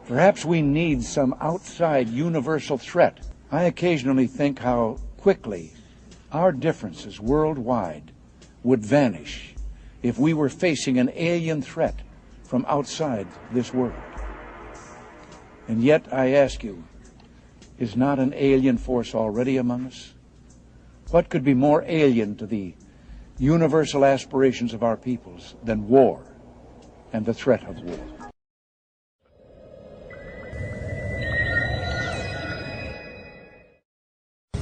Perhaps we need some outside universal threat. I occasionally think how quickly our differences worldwide would vanish if we were facing an alien threat from outside this world. And yet, I ask you, is not an alien force already among us? What could be more alien to the universal aspirations of our peoples than war and the threat of war?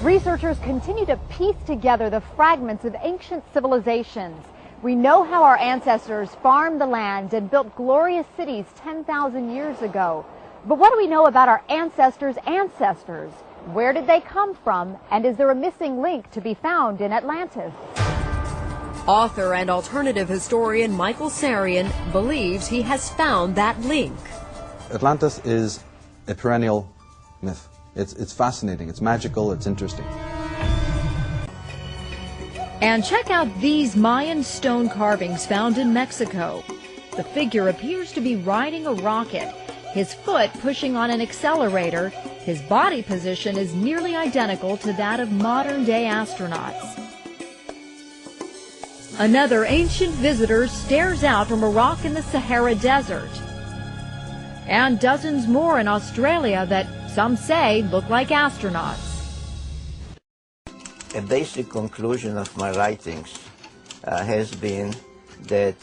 Researchers continue to piece together the fragments of ancient civilizations. We know how our ancestors farmed the land and built glorious cities 10,000 years ago. But what do we know about our ancestors' ancestors? Where did they come from? And is there a missing link to be found in Atlantis? Author and alternative historian Michael Sarian believes he has found that link. Atlantis is a perennial myth. It's fascinating, it's magical, it's interesting. And check out these Mayan stone carvings found in Mexico. The figure appears to be riding a rocket, his foot pushing on an accelerator. His body position is nearly identical to that of modern-day astronauts. Another ancient visitor stares out from a rock in the Sahara Desert. And dozens more in Australia that some say look like astronauts. A basic conclusion of my writings has been that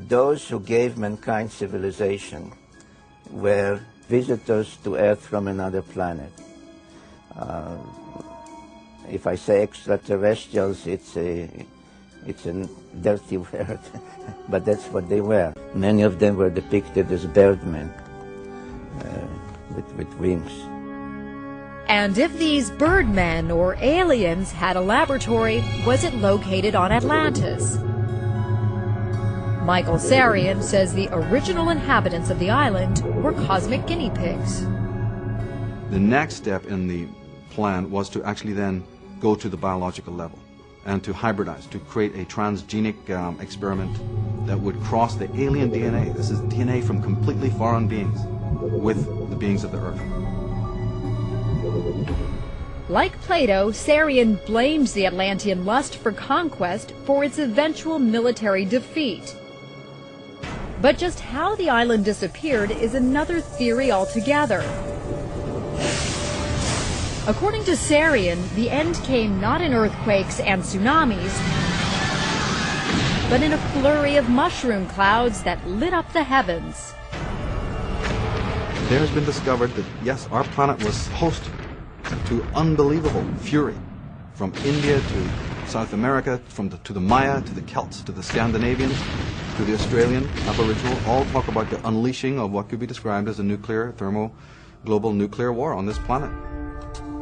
those who gave mankind civilization were visitors to Earth from another planet. If I say extraterrestrials, it's a dirty word, but that's what they were. Many of them were depicted as birdmen with wings. And if these birdmen or aliens had a laboratory, was it located on Atlantis? Michael Sarian says the original inhabitants of the island were cosmic guinea pigs. The next step in the plan was to actually then go to the biological level and to hybridize, to create a transgenic experiment that would cross the alien DNA. This is DNA from completely foreign beings with the beings of the Earth. Like Plato, Sarian blames the Atlantean lust for conquest for its eventual military defeat. But just how the island disappeared is another theory altogether. According to Sarian, the end came not in earthquakes and tsunamis, but in a flurry of mushroom clouds that lit up the heavens. There has been discovered that, yes, our planet was host to unbelievable fury, from India to South America, to the Maya, to the Celts, to the Scandinavians, to the Australian Aboriginal, all talk about the unleashing of what could be described as a global nuclear war on this planet.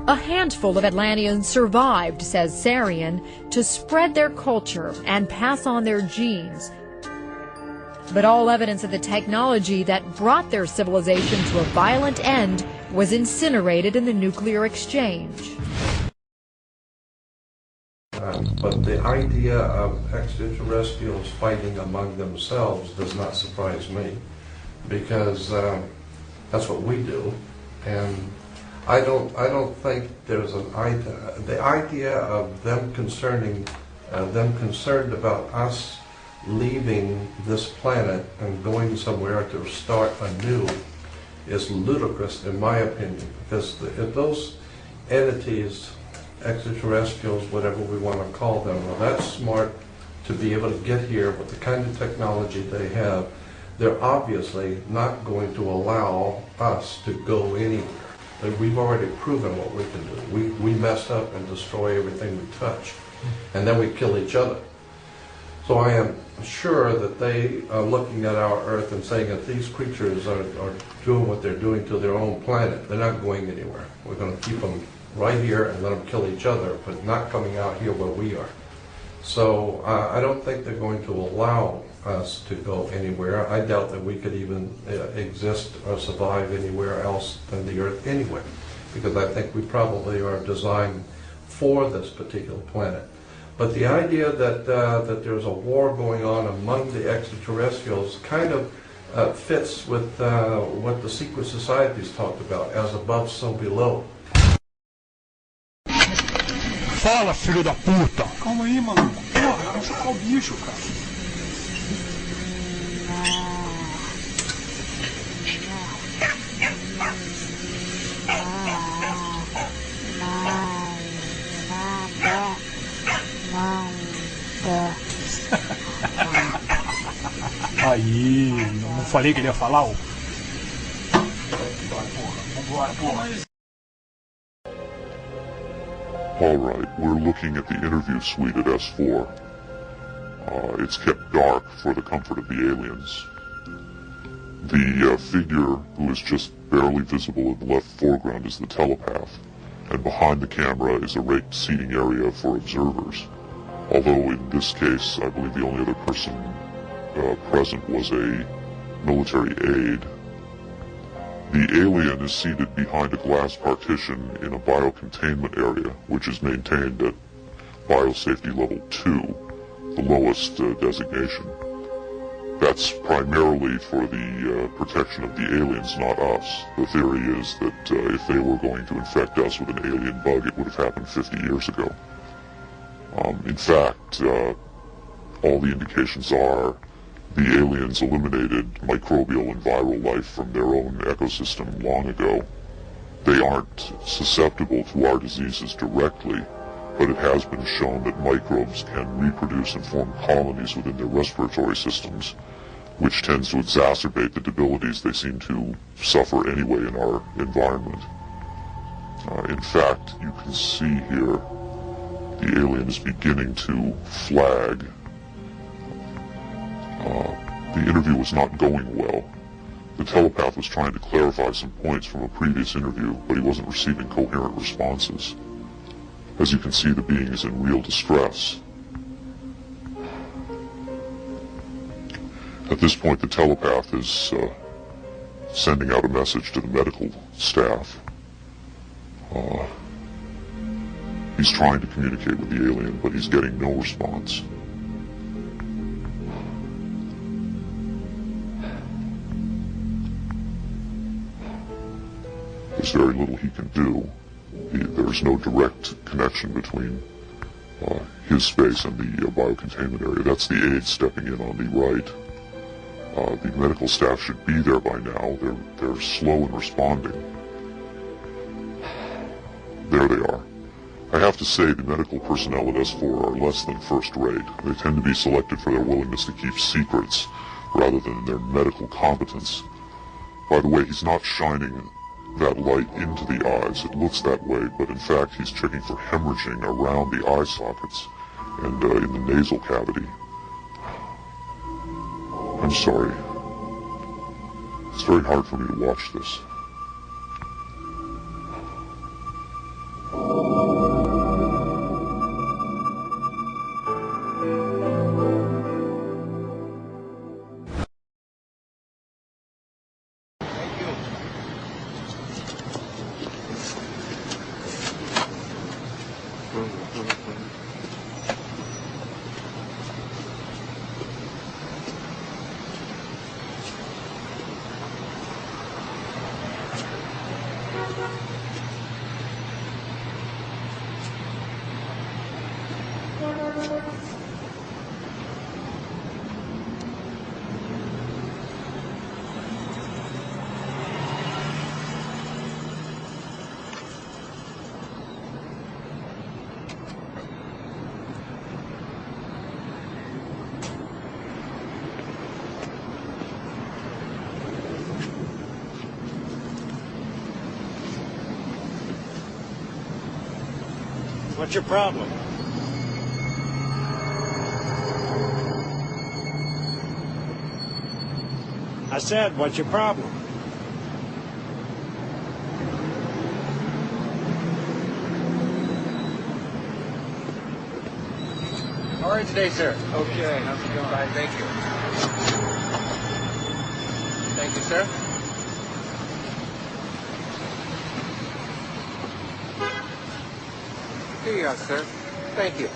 A handful of Atlanteans survived, says Sarian, to spread their culture and pass on their genes. But all evidence of the technology that brought their civilization to a violent end was incinerated in the nuclear exchange. But the idea of extraterrestrials fighting among themselves does not surprise me, because that's what we do, and I don't think there's an idea. The idea of them concerned about us leaving this planet and going somewhere to start anew is ludicrous, in my opinion, because if those entities, extraterrestrials, whatever we want to call them, are that smart to be able to get here with the kind of technology they have, they're obviously not going to allow us to go anywhere. We've already proven what we can do. We mess up and destroy everything we touch, and then we kill each other. So I am sure that they are looking at our Earth and saying that these creatures are doing what they're doing to their own planet. They're not going anywhere. We're going to keep them right here and let them kill each other, but not coming out here where we are. So I don't think they're going to allow us to go anywhere. I doubt that we could even exist or survive anywhere else than the Earth anyway, because I think we probably are designed for this particular planet. But the idea that there's a war going on among the extraterrestrials kind of fits with what the secret societies talked about, as above, so below. Fala, filho da puta! Calma aí, mano. Porra, não chocar o bicho, cara. Aí, não falei que ele ia falar, ô? Vambora, porra. All right, we're looking at the interview suite at S4. It's kept dark for the comfort of the aliens. The figure who is just barely visible in the left foreground is the telepath, and behind the camera is a raked seating area for observers. Although in this case, I believe the only other person present was a military aide. The alien is seated behind a glass partition in a biocontainment area, which is maintained at biosafety level 2, the lowest designation. That's primarily for the protection of the aliens, not us. The theory is that if they were going to infect us with an alien bug, it would have happened 50 years ago. In fact, all the indications are the aliens eliminated microbial and viral life from their own ecosystem long ago. They aren't susceptible to our diseases directly, but it has been shown that microbes can reproduce and form colonies within their respiratory systems, which tends to exacerbate the debilities they seem to suffer anyway in our environment. In fact, you can see here the alien is beginning to flag. The interview was not going well. The telepath was trying to clarify some points from a previous interview, but he wasn't receiving coherent responses. As you can see, the being is in real distress. At this point, the telepath is sending out a message to the medical staff. He's trying to communicate with the alien, but he's getting no response. There's very little he can do. There's no direct connection between his space and the biocontainment area. That's the aide stepping in on the right. The medical staff should be there by now. They're slow in responding. There they are. I have to say the medical personnel at S4 are less than first rate. They tend to be selected for their willingness to keep secrets rather than their medical competence. By the way, he's not shining that light into the eyes. It looks that way, but in fact he's checking for hemorrhaging around the eye sockets and in the nasal cavity. I'm sorry. It's very hard for me to watch this. What's your problem? I said, what's your problem? All right today, sir. Okay, how's it going? Fine, thank you. Thank you, sir. Here you are, sir. Thank you.